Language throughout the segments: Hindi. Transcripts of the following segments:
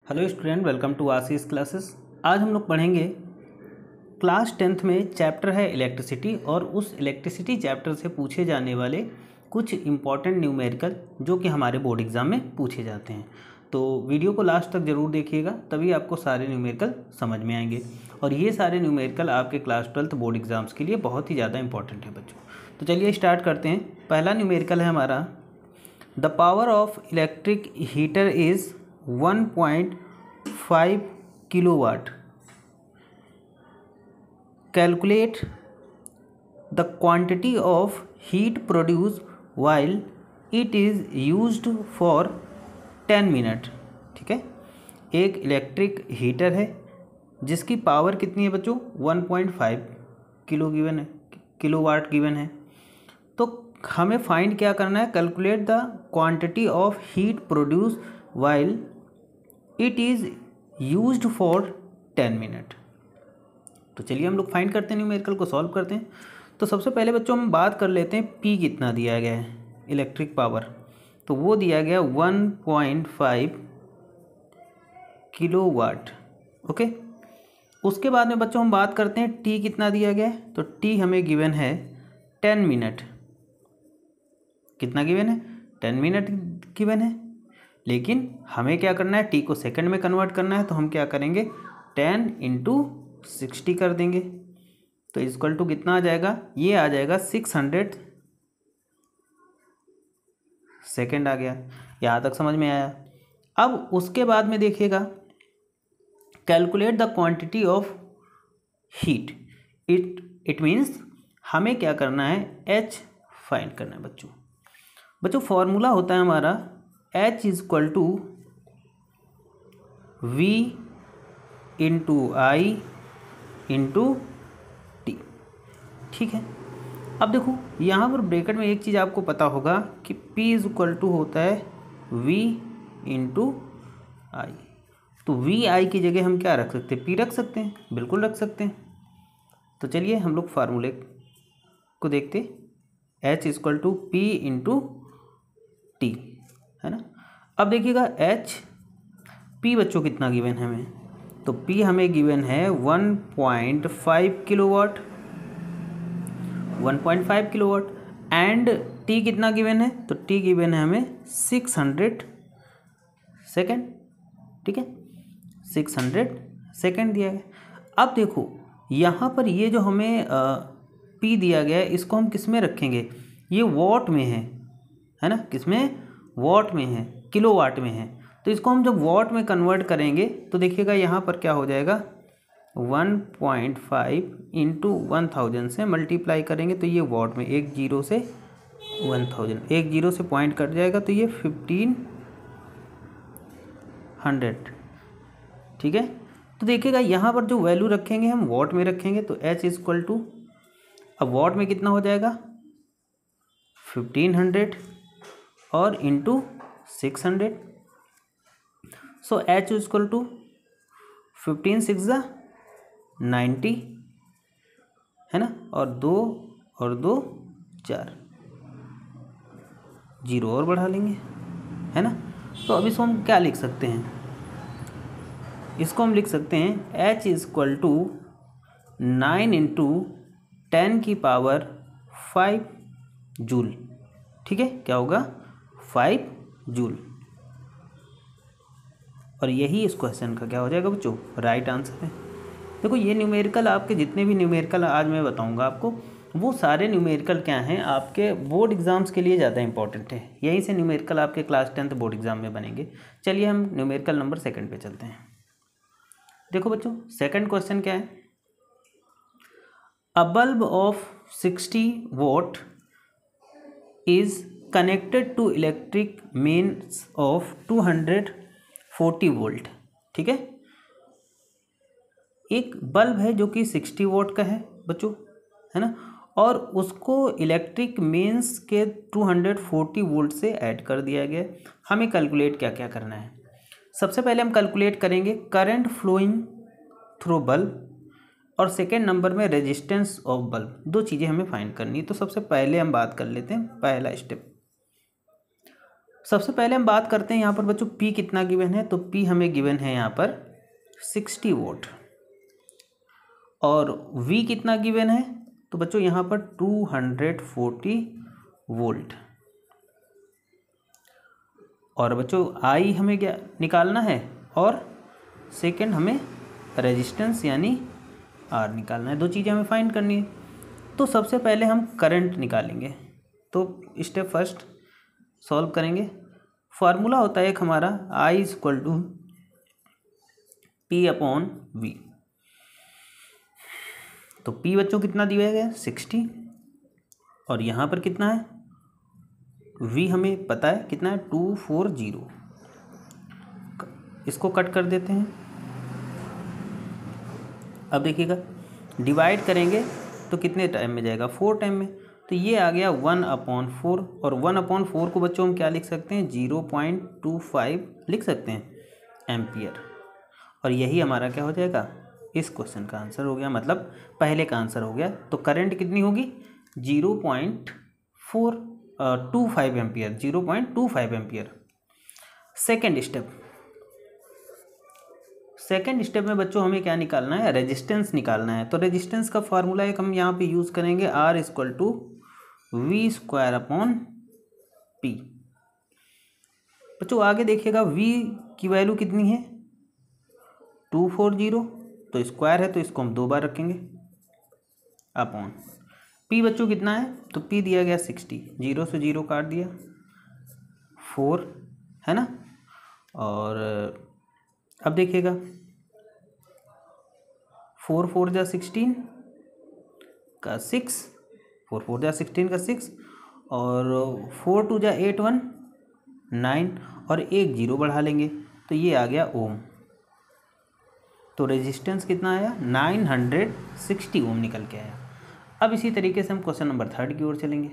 Hello student, welcome to Ashish classes. आज हम लोग पढ़ेंगे क्लास 10th में चैप्टर है इलेक्ट्रिसिटी और उस इलेक्ट्रिसिटी चैप्टर से पूछे जाने वाले कुछ इम्पॉर्टेंट न्यूमेरिकल जो कि हमारे बोर्ड एग्ज़ाम में पूछे जाते हैं। तो वीडियो को लास्ट तक ज़रूर देखिएगा, तभी आपको सारे न्यूमेरिकल समझ में आएंगे। और ये सारे न्यूमेरिकल आपके क्लास 12th बोर्ड एग्ज़ाम्स के लिए बहुत ही ज़्यादा इंपॉर्टेंट है बच्चों। तो चलिए स्टार्ट करते हैं। पहला न्यूमेरिकल है हमारा, the power of electric heater is 1.5 kilowatt. Calculate the quantity of heat produced while it is used for 10 minutes. ठीक है, एक इलेक्ट्रिक हीटर है जिसकी पावर कितनी है बच्चों, 1.5 किलो गिवन है, किलोवाट गिवन है। तो हमें फाइंड क्या करना है, calculate the quantity of heat produce while it is used for 10 minute. तो चलिए हम लोग फाइंड करते हैं, न्यूमेरिकल को सॉल्व करते हैं। तो सबसे पहले बच्चों हम बात कर लेते हैं पी कितना दिया गया है इलेक्ट्रिक पावर। तो वो दिया गया 1.5 किलोवाट। ओके, उसके बाद में बच्चों हम बात करते हैं टी कितना दिया गया है। तो टी हमें गिवन है 10 मिनट। कितना गिवन है, 10 मिनट गिवन है। लेकिन हमें क्या करना है, टी को सेकंड में कन्वर्ट करना है। तो हम क्या करेंगे, 10 इंटू 60 कर देंगे। तो इक्वल टू कितना आ जाएगा, ये आ जाएगा 600 सेकेंड आ गया। यहाँ तक समझ में आया। अब उसके बाद में देखिएगा, calculate the quantity of heat. It means हमें क्या करना है, एच फाइंड करना है बच्चों। फॉर्मूला होता है हमारा H equal to V into I into t. ठीक है, अब देखो यहाँ पर ब्रैकेट में एक चीज़ आपको पता होगा कि P इज इक्वल टू होता है V इंटू आई। तो V आई की जगह हम क्या रख सकते हैं, P रख सकते हैं, बिल्कुल रख सकते हैं। तो चलिए हम लोग फार्मूले को देखते, H equal to P into t, है ना। अब देखिएगा एच पी बच्चों कितना गिवन है हमें, तो पी हमें गिवन है 1.5 किलोवाट, 1.5 किलोवाट। एंड टी कितना गिवन है, तो टी गिवन है हमें 600 सेकेंड। ठीक है, 600 सेकेंड दिया है। अब देखो यहाँ पर ये जो हमें पी दिया गया है, इसको हम किस में रखेंगे, ये वॉट में है ना, किसमें, वॉट में है, किलोवाट में है। तो इसको हम जब वॉट में कन्वर्ट करेंगे तो देखिएगा यहाँ पर क्या हो जाएगा, 1.5 इंटू 1000 से मल्टीप्लाई करेंगे तो ये वॉट में, एक जीरो से 1000, एक जीरो से पॉइंट कट जाएगा तो ये 1500। ठीक है, तो देखिएगा यहाँ पर जो वैल्यू रखेंगे हम वॉट में रखेंगे। तो H इक्वल टू, अब वॉट में कितना हो जाएगा 1500 और into 600। So H equal to 15 6 90, है ना, और 2 और 2 4, जीरो और बढ़ा लेंगे, है ना। तो अब इसको हम क्या लिख सकते हैं, इसको हम लिख सकते हैं H इक्वल टू 9 इंटू 10 की पावर 5 जूल। ठीक है, क्या होगा, 5 जूल। और यही इस क्वेश्चन का क्या हो जाएगा बच्चों, राइट आंसर है। देखो ये न्यूमेरिकल, आपके जितने भी न्यूमेरिकल आज मैं बताऊंगा आपको, वो सारे न्यूमेरिकल क्या हैं, आपके बोर्ड एग्जाम्स के लिए ज़्यादा इंपॉर्टेंट है। यहीं से न्यूमेरिकल आपके क्लास 10th बोर्ड एग्जाम में बनेंगे। चलिए हम न्यूमेरिकल नंबर सेकंड पे चलते हैं। देखो बच्चों सेकंड क्वेश्चन क्या है, a bulb of 60 watt is connected to electric mains of 240 volt. ठीक है, एक बल्ब है जो कि 60 वॉट का है बच्चों, है ना, और उसको इलेक्ट्रिक मेंस के 240 वोल्ट से ऐड कर दिया गया। हमें कैलकुलेट क्या क्या करना है। सबसे पहले हम कैलकुलेट करेंगे करंट फ्लोइंग थ्रू बल्ब, और सेकेंड नंबर में रेजिस्टेंस ऑफ बल्ब। दो चीज़ें हमें फाइंड करनी है। तो सबसे पहले हम बात कर लेते हैं पहला स्टेप, सबसे पहले हम बात करते हैं यहाँ पर बच्चों P कितना गिवन है। तो P हमें गिवन है यहाँ पर 60 वोल्ट। और V कितना गिवन है, तो बच्चों यहाँ पर 240 वोल्ट। और बच्चों I हमें क्या निकालना है, और सेकंड हमें रेजिस्टेंस यानी R निकालना है। दो चीज़ें हमें फाइंड करनी है। तो सबसे पहले हम करंट निकालेंगे। तो स्टेप फर्स्ट सॉल्व करेंगे। फार्मूला होता है एक हमारा I = P/V। तो P बच्चों कितना दिया गया 60, और यहाँ पर कितना है V हमें पता है कितना है 240। इसको कट कर देते हैं। अब देखिएगा डिवाइड करेंगे तो कितने टाइम में जाएगा, 4 टाइम में। तो ये आ गया 1/4, और 1/4 को बच्चों हम क्या लिख सकते हैं 0.25 लिख सकते हैं एम्पियर। और यही हमारा क्या हो जाएगा, इस क्वेश्चन का आंसर हो गया, मतलब पहले का आंसर हो गया। तो करंट कितनी होगी 0.25 एम्पियर, 0.25 एम्पियर। सेकेंड स्टेप में बच्चों हमें क्या निकालना है, रेजिस्टेंस निकालना है। तो रेजिस्टेंस का फार्मूला एक हम यहाँ पे यूज़ करेंगे R = V²/P। बच्चों आगे देखिएगा V की वैल्यू कितनी है 240, तो स्क्वायर है तो इसको हम 2 बार रखेंगे अपॉन P बच्चों कितना है, तो P दिया गया 60, 0 से 0 काट दिया 4 है ना। और अब देखिएगा 4 4 जा 16 का 6, 4 4 जा 16 का 6, और 4 2 जा 8 1 9, और एक 0 बढ़ा लेंगे तो ये आ गया ओम। तो रेजिस्टेंस कितना आया 960 ओम निकल के आया। अब इसी तरीके से हम क्वेश्चन नंबर 3 की ओर चलेंगे।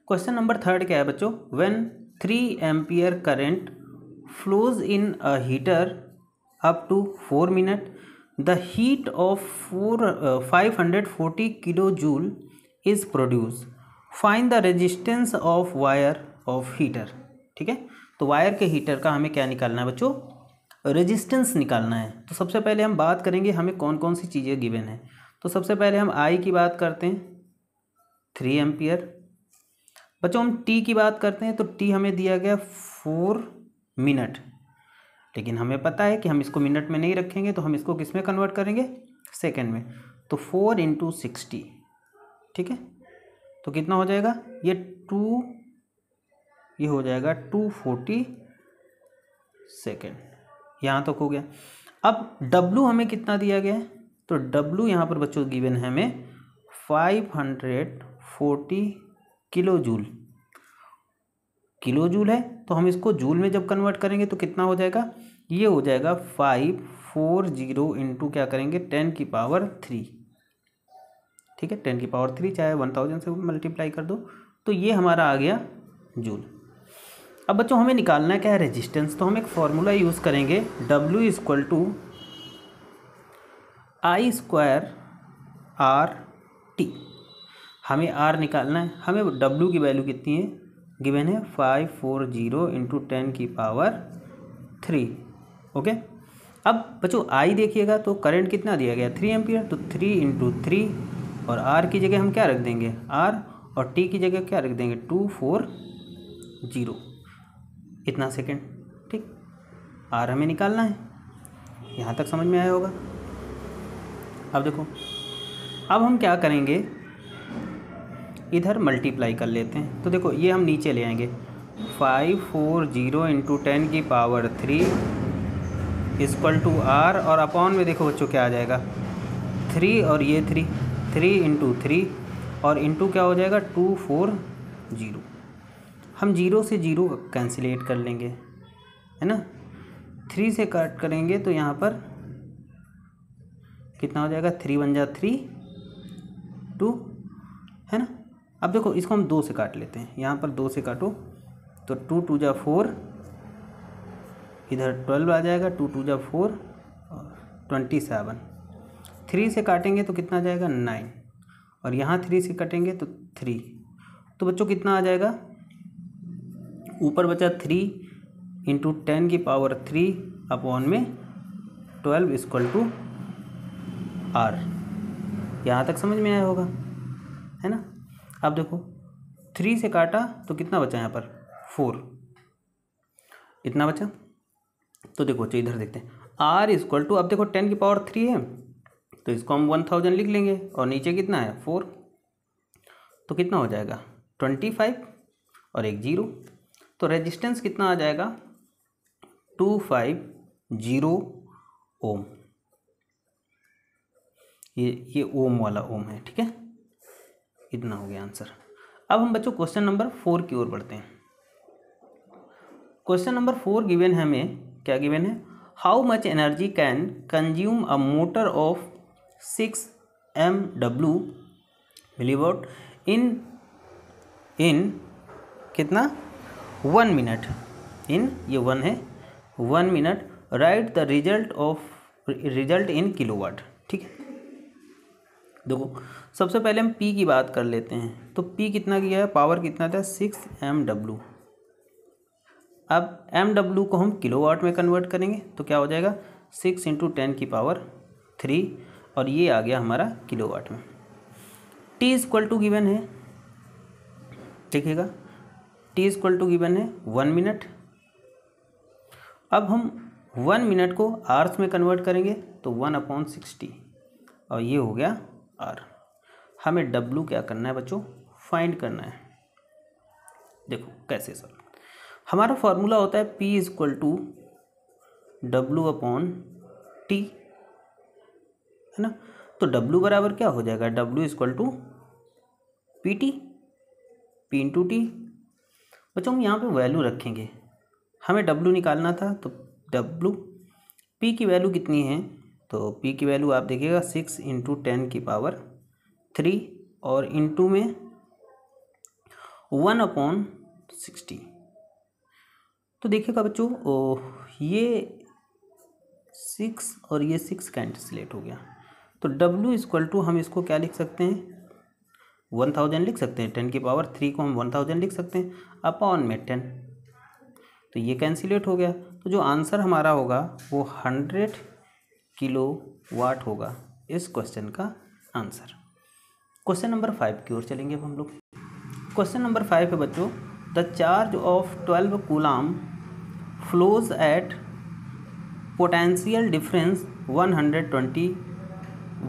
क्वेश्चन नंबर 3 क्या है बच्चों, when 3 ampere current flows in a heater up to 4 minute, the heat of 540 kilo joule is produce, find the resistance of wire of heater. ठीक है, तो वायर के हीटर का हमें क्या निकालना है बच्चों, रेजिस्टेंस निकालना है। तो सबसे पहले हम बात करेंगे हमें कौन कौन सी चीज़ें गिवन है। तो सबसे पहले हम I की बात करते हैं 3 एम्पियर। बच्चों हम T की बात करते हैं, तो T हमें दिया गया 4 मिनट, लेकिन हमें पता है कि हम इसको मिनट में नहीं रखेंगे, तो हम इसको किस में कन्वर्ट करेंगे, सेकेंड में। तो 4 × 60, ठीक है, तो कितना हो जाएगा ये हो जाएगा 240 सेकेंड। यहाँ तक हो गया। अब W हमें कितना दिया गया है, तो W यहाँ पर बच्चों गिवन है हमें 540 किलो जूल। किलो जूल है तो हम इसको जूल में जब कन्वर्ट करेंगे तो कितना हो जाएगा, ये हो जाएगा 540 इंटू क्या करेंगे 10⁻3। ठीक है, 10⁻3 चाहे 1000 से मल्टीप्लाई कर दो, तो ये हमारा आ गया जूल। अब बच्चों हमें निकालना है क्या है रेजिस्टेंस। तो हम एक फॉर्मूला यूज़ करेंगे W = I²RT। हमें R निकालना है, हमें W की वैल्यू कितनी है गिवन है 540 इंटू 10⁻3। ओके, अब बच्चों I देखिएगा तो करंट कितना दिया गया 3 एम्पियर, तो 3 × 3, और R की जगह हम क्या रख देंगे R, और T की जगह क्या रख देंगे 240, इतना सेकेंड। ठीक, R हमें निकालना है। यहाँ तक समझ में आया होगा। अब देखो, अब हम क्या करेंगे, इधर मल्टीप्लाई कर लेते हैं। तो देखो ये हम नीचे ले आएंगे 540 इंटू 10⁻3 = R, और अपॉन में देखो बच्चों क्या आ जाएगा 3, और ये 3 × 3, और इंटू क्या हो जाएगा 240। हम 0 से 0 कैंसिलेट कर लेंगे, है ना। 3 से कट करेंगे तो यहाँ पर कितना हो जाएगा 3 × 1 = 3, 2, है ना। अब देखो इसको हम 2 से काट लेते हैं, यहाँ पर 2 से काटो तो 2 × 2 = 4, इधर 12 आ जाएगा, 2 × 2 = 4, 27। 3 से काटेंगे तो कितना आ जाएगा 9, और यहाँ 3 से कटेंगे तो 3, तो बच्चों कितना आ जाएगा ऊपर बचा 3 इंटू 10⁻³ अपॉन में 12 इक्वल टू R। यहाँ तक समझ में आया होगा, है ना। अब देखो 3 से काटा तो कितना बचा यहाँ पर 4, इतना बचा। तो देखो जो इधर देखते हैं R इक्वल टू, अब देखो 10⁻³ है तो इसको हम 1000 लिख लेंगे और नीचे कितना है 4, तो कितना हो जाएगा 25 और एक 0। तो रेजिस्टेंस कितना आ जाएगा 250 ओम। ये ओम वाला ओम है, ठीक है। इतना हो गया आंसर। अब हम बच्चों क्वेश्चन नंबर 4 की ओर बढ़ते हैं। क्वेश्चन नंबर 4 गिवन है, हमें क्या गिवन है, how much energy can consume a motor of 6 MW milliwatt in कितना 1 मिनट, इन ये 1 है 1 minute, write the result in kilowatt. ठीक है, देखो सबसे पहले हम P की बात कर लेते हैं। तो P कितना किया है, पावर कितना था 6 MW। अब MW को हम किलोवाट में कन्वर्ट करेंगे तो क्या हो जाएगा 6 × 10⁻³ और ये आ गया हमारा किलोवाट में। T इक्वल टू गिवन है, देखिएगा T इक्वल टू गिवन है 1 मिनट। अब हम 1 मिनट को आवर्स में कन्वर्ट करेंगे तो 1/60 और ये हो गया R। हमें W क्या करना है बच्चों, फाइंड करना है। देखो कैसे सर, हमारा फॉर्मूला होता है P इक्वल टू W/T, है ना। तो W बराबर क्या हो जाएगा, W equal to PT, P × T। बच्चों हम यहाँ पे वैल्यू रखेंगे, हमें W निकालना था तो W, P की वैल्यू कितनी है, तो P की वैल्यू आप देखिएगा 6 × 10⁻³ और इंटू में 1/60। तो देखिएगा बच्चों ये 6 और ये 6 कैंसिलेट हो गया। तो W इक्वल टू हम इसको क्या लिख सकते हैं 1000 लिख सकते हैं, 10⁻³ को हम 1000 लिख सकते हैं अपॉन में 10, तो ये कैंसिलेट हो गया। तो जो आंसर हमारा होगा वो 100 किलोवाट होगा इस क्वेश्चन का आंसर। क्वेश्चन नंबर 5 की ओर चलेंगे अब हम लोग। क्वेश्चन नंबर 5 है बच्चों, the charge of 12 coulomb flows at potential difference 120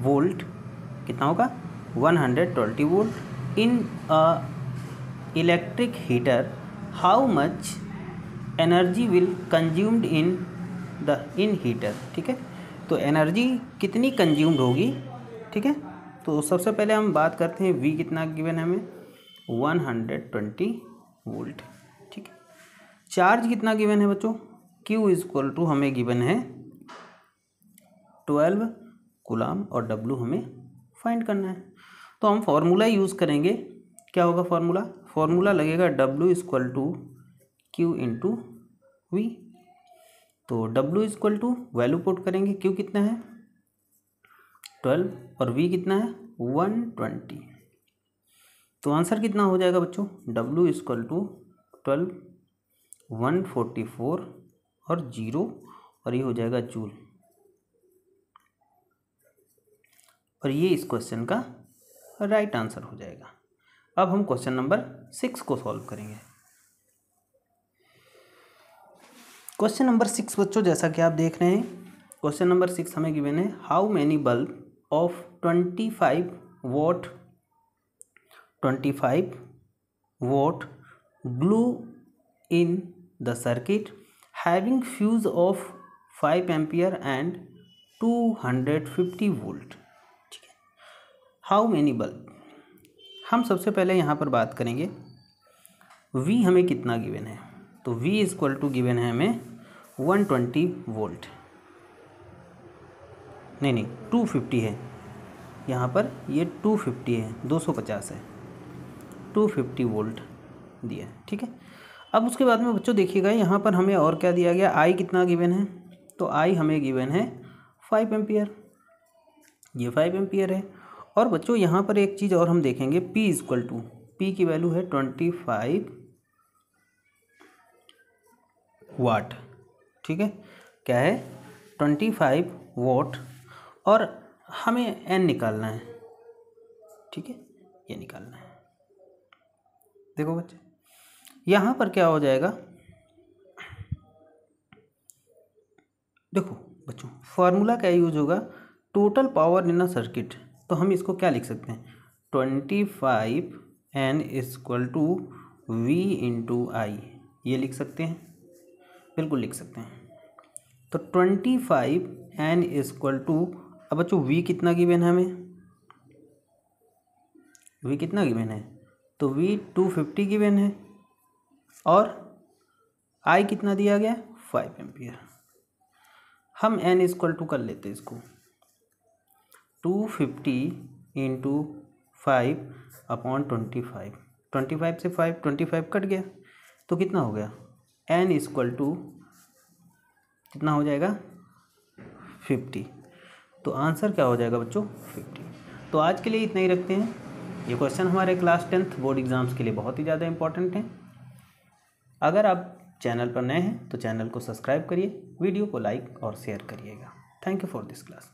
volt, कितना होगा 120 volt in a electric heater, how much energy will consumed in heater. ठीक है, तो एनर्जी कितनी कंज्यूम्ड होगी। ठीक है, तो सबसे पहले हम बात करते हैं V कितना गिवन है हमें 120 वोल्ट। ठीक है, चार्ज कितना गिवन है बच्चों, Q इक्वल टू हमें गिवन है 12 कूलाम और W हमें फाइंड करना है। तो हम फॉर्मूला यूज़ करेंगे, क्या होगा फॉर्मूला लगेगा W equal to Q × V। तो W equal to value put करेंगे, Q कितना है 12 और V कितना है 120। तो आंसर कितना हो जाएगा बच्चों, W इक्वल टू 12 144 और 0 और ये हो जाएगा जूल, और ये इस क्वेश्चन का राइट आंसर हो जाएगा। अब हम क्वेश्चन नंबर 6 को सॉल्व करेंगे। क्वेश्चन नंबर 6 बच्चों जैसा कि आप देख रहे हैं, क्वेश्चन नंबर 6 हमें गिवन है, how many bulb of 25 what glue in the circuit having fuse of 5 ampere and 250 volt. ठीक है, हाउ मैनी बल्ब, हम सबसे पहले यहाँ पर बात करेंगे V हमें कितना गिवन है। तो V इक्वल टू गिवन है हमें 120 वोल्ट, नहीं 250 है यहाँ पर, ये 250 है 250 है 250 वोल्ट दिया है। ठीक है, अब उसके बाद में बच्चों देखिएगा यहाँ पर हमें और क्या दिया गया, I कितना गिवन है, तो I हमें गिवन है 5 एम्पियर, ये 5 एम्पियर है। और बच्चों यहाँ पर एक चीज़ और हम देखेंगे, P इक्वल टू, P की वैल्यू है 25 वाट, ठीक है, क्या है 25 वॉट, और हमें एन निकालना है, ठीक है, ये निकालना है। देखो बच्चे यहाँ पर क्या हो जाएगा, देखो बच्चों फार्मूला क्या यूज होगा, total power in a circuit, तो हम इसको क्या लिख सकते हैं 25 N equal to V into I, ये लिख सकते हैं, बिल्कुल लिख सकते हैं। तो 25 N इक्वल टू, अब बच्चों V कितना गिवन है हमें, V कितना गिवन है, तो V 250 गिवन है, और I कितना दिया गया 5 एम्पियर। हम N इक्वल टू कर लेते हैं इसको, 250 इंटू 5 अपॉन 25, 25 से 5 25 कट गया, तो कितना हो गया N इक्वल टू कितना हो जाएगा 50। तो आंसर क्या हो जाएगा बच्चों 50। तो आज के लिए इतना ही रखते हैं। ये क्वेश्चन हमारे क्लास 10th बोर्ड एग्जाम्स के लिए बहुत ही ज़्यादा इंपॉर्टेंट हैं। अगर आप चैनल पर नए हैं तो चैनल को सब्सक्राइब करिए, वीडियो को लाइक और शेयर करिएगा। Thank you for this class.